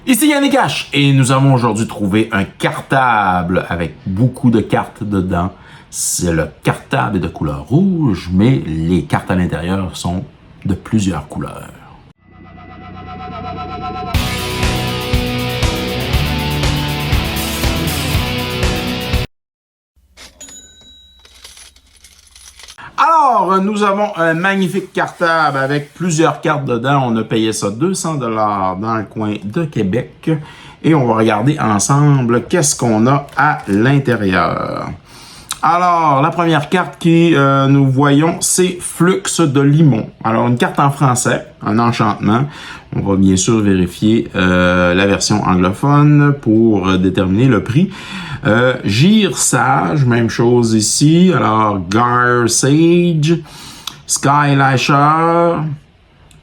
Ici Yannick H et nous avons aujourd'hui trouvé un cartable avec beaucoup de cartes dedans. C'est le cartable est de couleur rouge, mais les cartes à l'intérieur sont de plusieurs couleurs. Alors, nous avons un magnifique cartable avec plusieurs cartes dedans. On a payé ça 200$ dans le coin de Québec. Et on va regarder ensemble qu'est-ce qu'on a à l'intérieur. Alors, la première carte que nous voyons, c'est Flux de Limon. Alors, une carte en français, un enchantement. On va bien sûr vérifier la version anglophone pour déterminer le prix. Gire Sage, même chose ici. Alors, Gar Sage, Sky Lasher,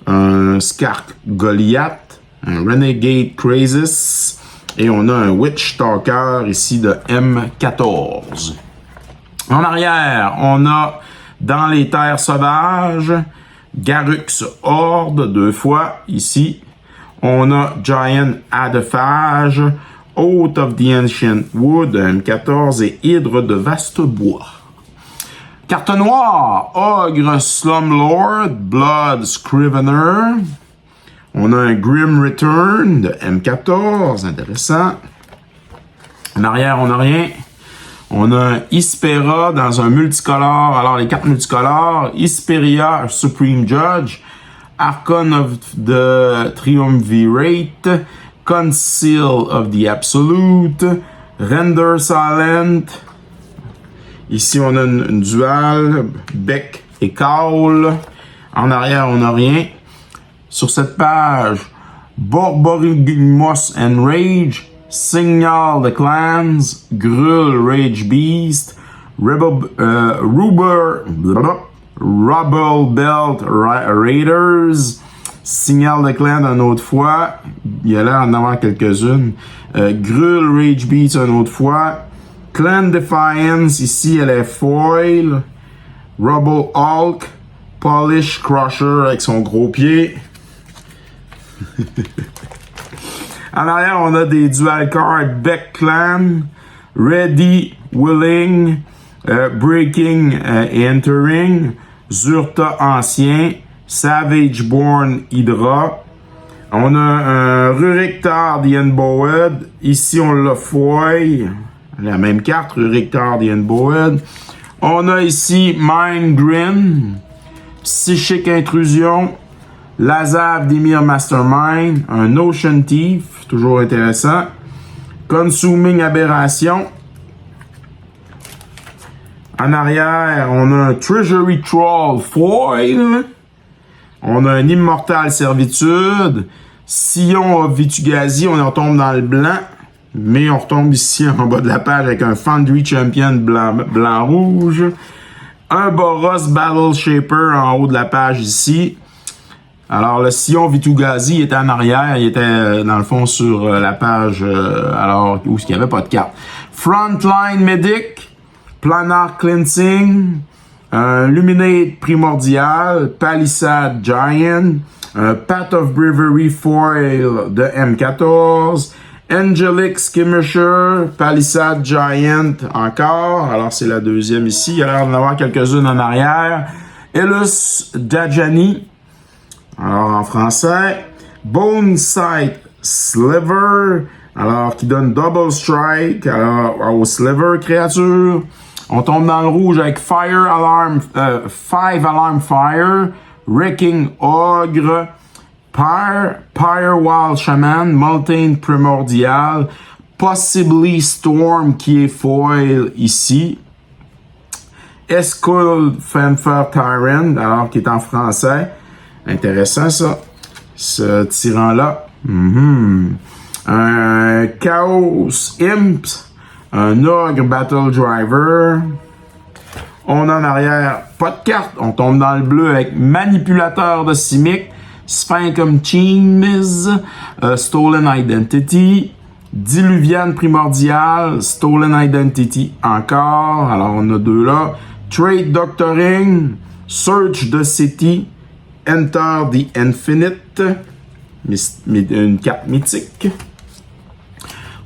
un Skark Goliath, un Renegade Crazes, et on a un Witch Talker ici de M14. En arrière, on a Dans les terres sauvages, Garrux Horde, 2 fois, ici. On a Giant Adephage, Oath of the Ancient Wood, M14, et Hydre de vaste bois. Carte noire, Ogre Slumlord, Blood Scrivener. On a un Grim Return de M14, intéressant. En arrière, on n'a rien. On a un Ispera dans un multicolore. Alors, les cartes multicolores, Isperia Supreme Judge, Archon of the Triumvirate, Conceal of the Absolute, Render Silent. Ici, on a une dual, bec et caule. En arrière, on n'a rien. Sur cette page, Borborygmos Enrage, Signal the Clans, Gruul Rage Beast, Rubble Belt Raiders, Signal the Clan une autre fois, il y a l'air d'en avoir quelques-unes, Gruul Rage Beast une autre fois, Clan Defiance, ici elle est foil, Rubble Hulk, Polish Crusher avec son gros pied. En arrière, on a des dual cards Beck Clan, Ready, Willing, Breaking et Entering, Zurta Ancien, Savage Born Hydra. On a un Ruriktar the Unbowed. Ici, on l'a foil. La même carte, Ruriktar the Unbowed. On a ici Mind Grin, Psychic Intrusion, Lazav d'Emir Mastermind, un Ocean Thief, toujours intéressant, Consuming Aberration. En arrière, on a un Treasury Troll Foil, on a un Immortal Servitude, Sillon of Vitu-Ghazi, on retombe dans le blanc, mais on retombe ici en bas de la page avec un Foundry Champion blanc-rouge, un Boros Battle Shaper en haut de la page ici. Alors, le Sillon Vitu-Ghazi était en arrière, il était dans le fond sur la page, alors où il n'y avait pas de carte. Frontline Medic, Planar Cleansing, Luminate Primordial, Palisade Giant, Path of Bravery Foil de M14, Angelic Skirmisher, Palisade Giant encore, alors c'est la deuxième ici, il y a l'air d'en avoir quelques-unes en arrière. Elus Dajani, alors en français, Bone Sight Sliver, alors qui donne Double Strike, alors au Sliver créature. On tombe dans le rouge avec Fire Alarm, Five Alarm Fire, Wrecking Ogre, Pyre Wild Shaman, Molten Primordial, Possibly Storm qui est foil ici. Eskull Fanfare Tyrant, alors qui est en français. Intéressant ça, ce tyran-là. Un Chaos Imp, un Ogre Battle Driver. On a en arrière, pas de carte. On tombe dans le bleu avec Manipulateur de Simic, Sphinxum Chemise, Stolen Identity, Diluvian Primordial, Stolen Identity encore. Alors, on a deux là. Trade Doctoring, Search the City, Enter the Infinite. Une carte mythique.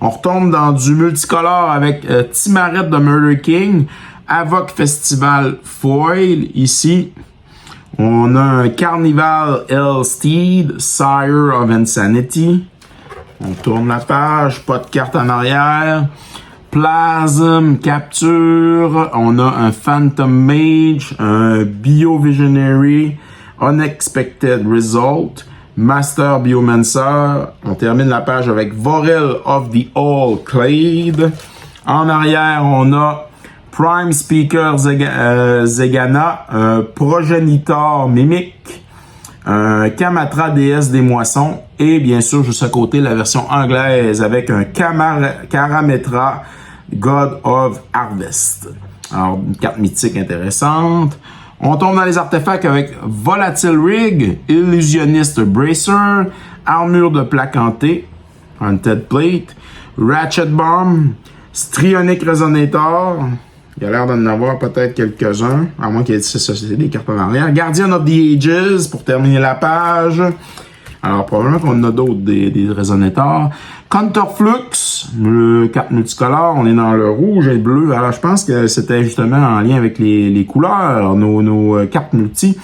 On retombe dans du multicolore avec Timaret de Murder King, Avoc Festival Foil ici. On a un Carnival Elsteed, Sire of Insanity. On tourne la page, pas de carte en arrière. Plasm Capture. On a un Phantom Mage, un Biovisionary, Unexpected Result, Master Biomancer. On termine la page avec Vorel of the All Clade. En arrière, on a Prime Speaker Zegana, un Progenitor Mimic, un Kamatra déesse des moissons et bien sûr juste à côté la version anglaise avec un Karametra God of Harvest. Alors une carte mythique intéressante. On tombe dans les artefacts avec Volatile Rig, Illusionniste Bracer, Armure de Placanté, Haunted Plate, Ratchet Bomb, Strionic Resonator. Il y a l'air d'en avoir peut-être quelques-uns, à moins qu'il y ait des cartes en arrière. Guardian of the Ages, pour terminer la page. Alors, probablement qu'on en a d'autres, des résonateurs. Counterflux, le carte multicolore, on est dans le rouge et le bleu. Alors, je pense que c'était justement en lien avec les couleurs, nos cartes multi.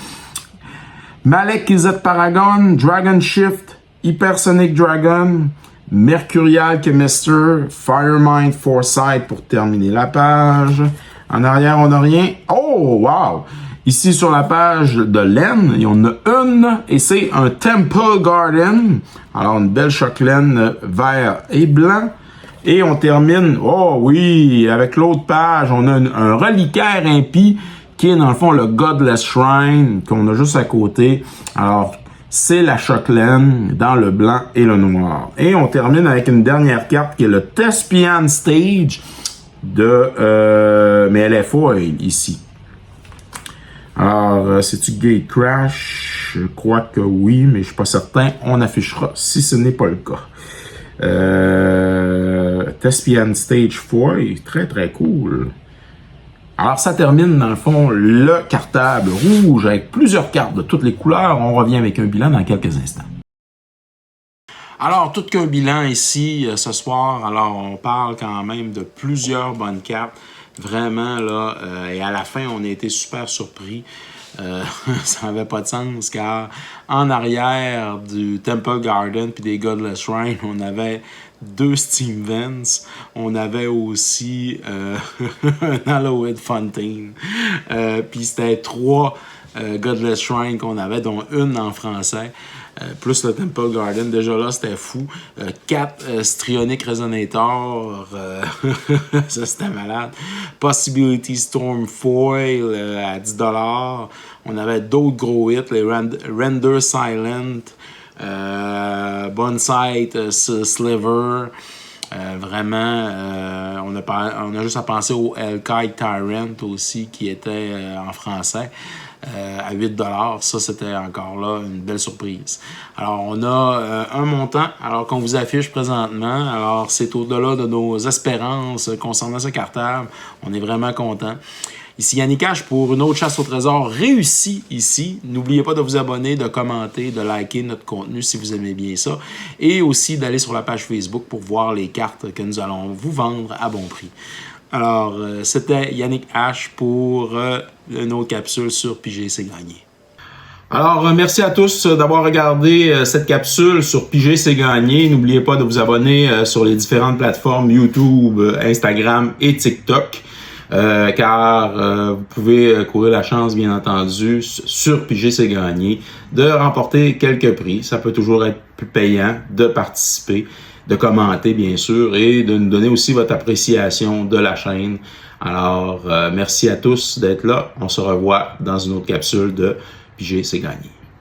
Malek Izzet Paragon, Dragon Shift, Hypersonic Dragon, Mercurial Chemister, Firemind Foresight pour terminer la page. En arrière, on n'a rien. Oh, wow! Ici, sur la page de laine, il y en a une, et c'est un Temple Garden. Alors, une belle choc laine vert et blanc. Et on termine, oh oui, avec l'autre page, on a un reliquaire impie, qui est dans le fond le Godless Shrine, qu'on a juste à côté. Alors, c'est la choc laine dans le blanc et le noir. Et on termine avec une dernière carte qui est le Thespian Stage de... mais elle est foil ici. Alors, c'est-tu Gate Crash? Je crois que oui, mais je suis pas certain. On affichera si ce n'est pas le cas. Thespian Stage 4, très très cool. Alors, ça termine, dans le fond, le cartable rouge avec plusieurs cartes de toutes les couleurs. On revient avec un bilan dans quelques instants. Alors, tout qu'un bilan ici, ce soir. Alors, on parle quand même de plusieurs bonnes cartes. Vraiment, là, et à la fin, on a été super surpris. Ça n'avait pas de sens, car en arrière du Temple Garden puis des Godless Shrine, on avait 2 Steam Vents. On avait aussi un Hallowed Fountain. Puis c'était 3 Godless Shrine qu'on avait, dont une en français. Plus le Temple Garden, déjà là, c'était fou. 4 Strionic Resonator, ça c'était malade. Possibility Storm Foil à 10$. On avait d'autres gros hits, les Render Silent, Bonsight Sliver. Vraiment, on a juste à penser au Hellkite Tyrant aussi, qui était en français. À 8$. Ça, c'était encore là une belle surprise. Alors, on a un montant alors qu'on vous affiche présentement. Alors, c'est au-delà de nos espérances concernant ce cartable. On est vraiment content. Ici Yannick H pour une autre chasse au trésor réussie ici. N'oubliez pas de vous abonner, de commenter, de liker notre contenu si vous aimez bien ça. Et aussi d'aller sur la page Facebook pour voir les cartes que nous allons vous vendre à bon prix. Alors, c'était Yannick H pour une autre capsule sur Piger c'est gagné. Alors, merci à tous d'avoir regardé cette capsule sur Piger c'est gagné. N'oubliez pas de vous abonner sur les différentes plateformes YouTube, Instagram et TikTok. Car vous pouvez courir la chance, bien entendu, sur Piger c'est gagné, de remporter quelques prix. Ça peut toujours être plus payant de participer, de commenter bien sûr et de nous donner aussi votre appréciation de la chaîne. Alors, merci à tous d'être là. On se revoit dans une autre capsule de Piger c'est gagné.